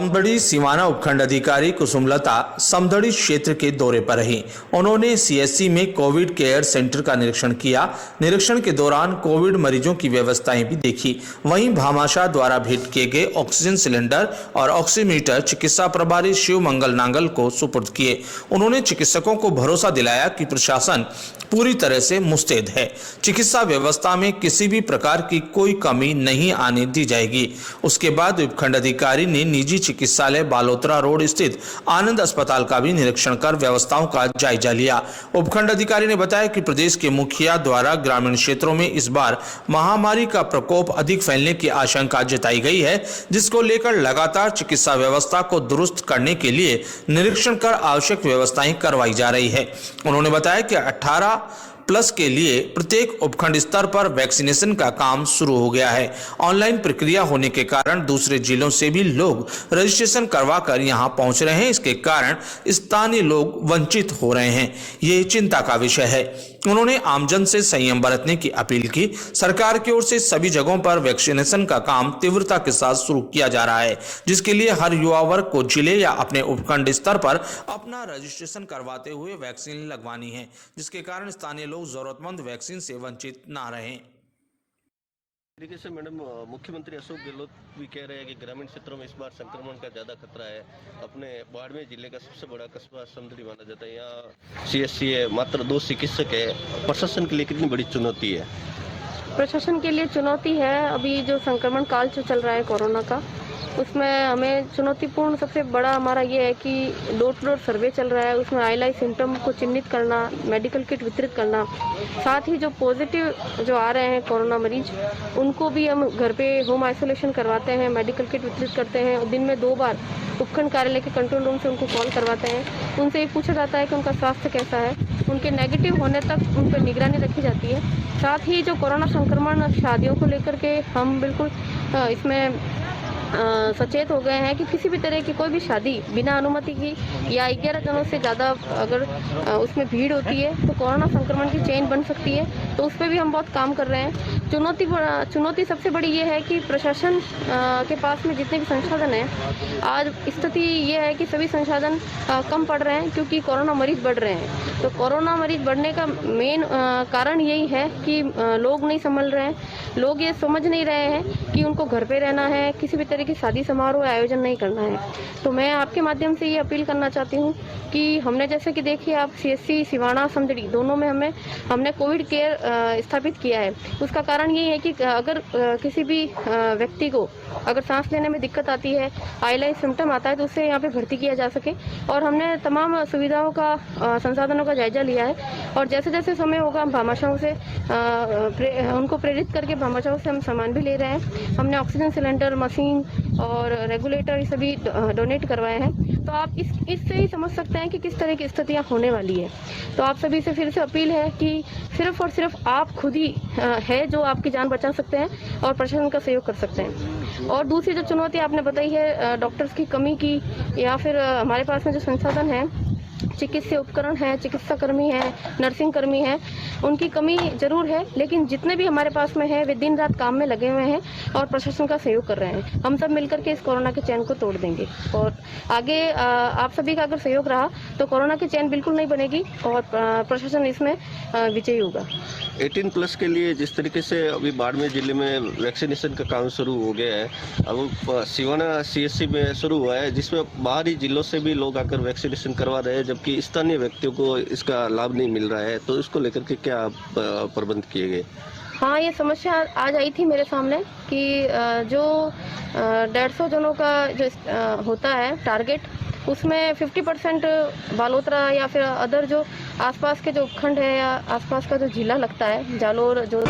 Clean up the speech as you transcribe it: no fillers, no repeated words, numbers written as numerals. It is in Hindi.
समदड़ी सिवाना उपखंड अधिकारी कुसुमलता समदड़ी क्षेत्र के दौरे पर रही। उन्होंने सीएससी में कोविड केयर सेंटर का निरीक्षण किया। निरीक्षण के दौरान कोविड मरीजों की व्यवस्थाएं भी देखी। वहीं भामाशाह द्वारा भेंट किए गए ऑक्सीजन सिलेंडर और ऑक्सीमीटर चिकित्सा प्रभारी शिव मंगल नांगल को सुपुर्द किए। उन्होंने चिकित्सकों को भरोसा दिलाया कि प्रशासन पूरी तरह से मुस्तैद है। चिकित्सा व्यवस्था में किसी भी प्रकार की कोई कमी नहीं आने दी जाएगी। उसके बाद उपखंड अधिकारी ने निजी चिकित्सालय बालोतरा रोड स्थित आनंद अस्पताल का भी निरीक्षण कर व्यवस्थाओं का जायजा लिया। उपखंड अधिकारी ने बताया कि प्रदेश के मुखिया द्वारा ग्रामीण क्षेत्रों में इस बार महामारी का प्रकोप अधिक फैलने की आशंका जताई गई है, जिसको लेकर लगातार चिकित्सा व्यवस्था को दुरुस्त करने के लिए निरीक्षण कर आवश्यक व्यवस्थाएं करवाई जा रही है। उन्होंने बताया कि 18+ के लिए प्रत्येक उपखंड स्तर पर वैक्सीनेशन का काम शुरू हो गया है। ऑनलाइन प्रक्रिया होने के कारण दूसरे जिलों से भी लोग रजिस्ट्रेशन करवा कर यहां पहुंच रहे हैं। इसके कारण स्थानीय लोग वंचित हो रहे हैं। ये चिंता का विषय है। उन्होंने आमजन से संयम बरतने की अपील की। सरकार की ओर से सभी जगहों पर वैक्सीनेशन का काम तीव्रता के साथ शुरू किया जा रहा है, जिसके लिए हर युवा वर्ग को जिले या अपने उपखंड स्तर पर अपना रजिस्ट्रेशन करवाते हुए वैक्सीन लगवानी है, जिसके कारण स्थानीय लोग जरूरतमंद वैक्सीन से वंचित ना रहें। तरीके से मैडम, मुख्यमंत्री अशोक गहलोत भी कह रहे हैं कि ग्रामीण क्षेत्रों में इस बार संक्रमण का ज़्यादा खतरा है। अपने बाड़मेर जिले का सबसे बड़ा कस्बा समदड़ी माना जाता है। यहाँ सीएससी है, मात्र 2 चिकित्सक है। प्रशासन के लिए कितनी बड़ी चुनौती है? प्रशासन के लिए चुनौती है। अभी जो संक्रमण काल जो चल रहा है कोरोना का, उसमें हमें चुनौतीपूर्ण सबसे बड़ा हमारा ये है कि डोर टू डोर सर्वे चल रहा है। उसमें आई सिम्टम को चिन्हित करना, मेडिकल किट वितरित करना, साथ ही जो पॉजिटिव जो आ रहे हैं कोरोना मरीज, उनको भी हम घर पे होम आइसोलेशन करवाते हैं, मेडिकल किट वितरित करते हैं। दिन में 2 बार उपखंड कार्यालय के कंट्रोल रूम से उनको कॉल करवाते हैं। उनसे ये पूछा जाता है कि उनका स्वास्थ्य कैसा है। उनके नेगेटिव होने तक उन पर निगरानी रखी जाती है। साथ ही जो कोरोना संक्रमण शादियों को लेकर के हम बिल्कुल इसमें सचेत हो गए हैं कि किसी भी तरह की कोई भी शादी बिना अनुमति की या 11 जनों से ज़्यादा अगर उसमें भीड़ होती है तो कोरोना संक्रमण की चेन बन सकती है। तो उस पर भी हम बहुत काम कर रहे हैं। चुनौती सबसे बड़ी ये है कि प्रशासन के पास में जितने भी संसाधन हैं, आज स्थिति ये है कि सभी संसाधन कम पड़ रहे हैं क्योंकि कोरोना मरीज बढ़ रहे हैं। तो कोरोना मरीज बढ़ने का मेन कारण यही है कि लोग नहीं संभल रहे हैं। लोग ये समझ नहीं रहे हैं कि उनको घर पे रहना है, किसी भी तरह की शादी समारोह आयोजन नहीं करना है। तो मैं आपके माध्यम से ये अपील करना चाहती हूँ कि हमने जैसे कि देखिए आप सीएससी सिवाना समदड़ी दोनों में हमने कोविड केयर स्थापित किया है। उसका कारण यही है कि अगर किसी भी व्यक्ति को अगर सांस लेने में दिक्कत आती है, आई सिम्टम आता है, तो उसे यहाँ पे भर्ती किया जा सके। और हमने तमाम सुविधाओं का संसाधनों का जायजा लिया है। और जैसे जैसे समय होगा हम भामाशाहों से उनको प्रेरित करके भामाशाहों से हम सामान भी ले रहे हैं। हमने ऑक्सीजन सिलेंडर, मशीन और रेगुलेटर ये सभी डोनेट करवाए हैं। तो आप इससे ही समझ सकते हैं कि किस तरह की स्थितियां होने वाली है। तो आप सभी से फिर से अपील है कि सिर्फ और सिर्फ आप खुद ही है जो आपकी जान बचा सकते हैं और प्रशासन का सहयोग कर सकते हैं। और दूसरी जो चुनौती आपने बताई है डॉक्टर्स की कमी की, या फिर हमारे पास में जो संसाधन है, चिकित्सीय उपकरण है, चिकित्सा कर्मी है, नर्सिंग कर्मी है, उनकी कमी जरूर है। लेकिन जितने भी हमारे पास में है वे दिन रात काम में लगे हुए हैं और प्रशासन का सहयोग कर रहे हैं। हम सब मिलकर के इस कोरोना के चैन को तोड़ देंगे और आगे आप सभी का अगर सहयोग रहा तो कोरोना की चैन बिल्कुल नहीं बनेगी और प्रशासन इसमें विजयी होगा। 18+ के लिए जिस तरीके से अभी बाड़मेर जिले में वैक्सीनेशन का काम शुरू हो गया है, अब सिवाना सीएससी में शुरू हुआ है, जिसमें बाहरी जिलों से भी लोग आकर वैक्सीनेशन करवा रहे हैं, जबकि स्थानीय व्यक्तियों को इसका लाभ नहीं मिल रहा है। तो इसको लेकर के क्या प्रबंध किए गए? हाँ, ये समस्या आज आई थी मेरे सामने कि जो 150 जनों का जो होता है टारगेट, उसमें 50% बालोतरा या फिर अदर जो आसपास के जो उपखंड है या आसपास का जो जिला लगता है, जालोर जो